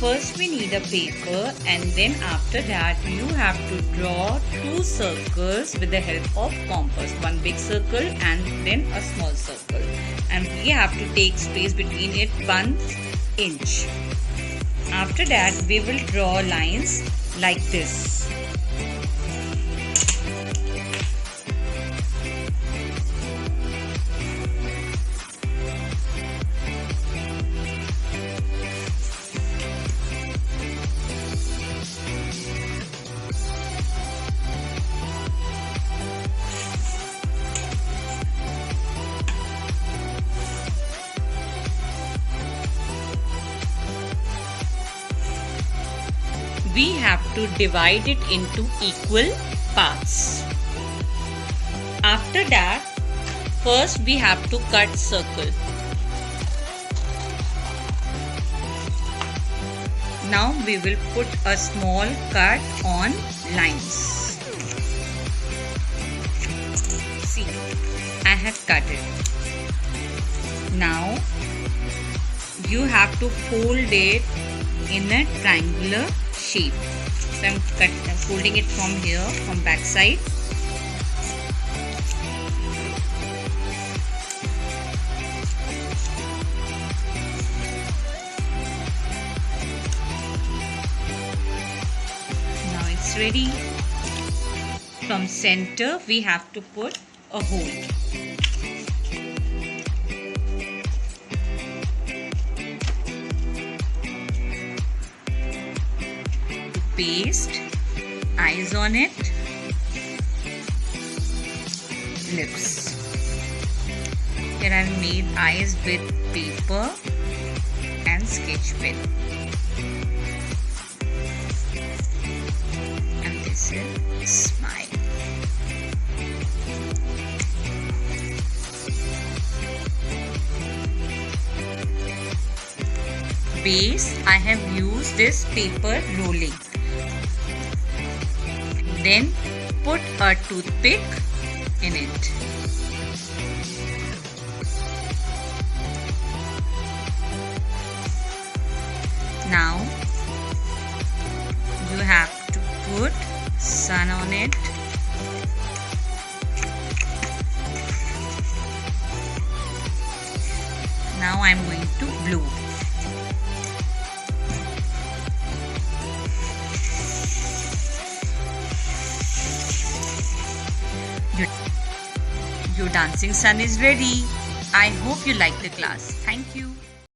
First we need a paper, and then after that you have to draw 2 circles with the help of compass. One big circle and then a small circle. And we have to take space between it 1 inch. After that we will draw lines like this. We have to divide it into equal parts. After that, first we have to cut circle. Now we will put a small cut on lines. See, I have cut it. Now you have to fold it in a triangular shape. So I'm folding it from here, from back side. Now it's ready. From center we have to put a hole. Paste eyes on it, lips. Here I have made eyes with paper and sketch pen. And this is smile. Base, I have used this paper rolling. Then put a toothpick in it. Now you have to put sun on it. Now I am going to blue. Your dancing sun is ready. I hope you like the class. Thank you.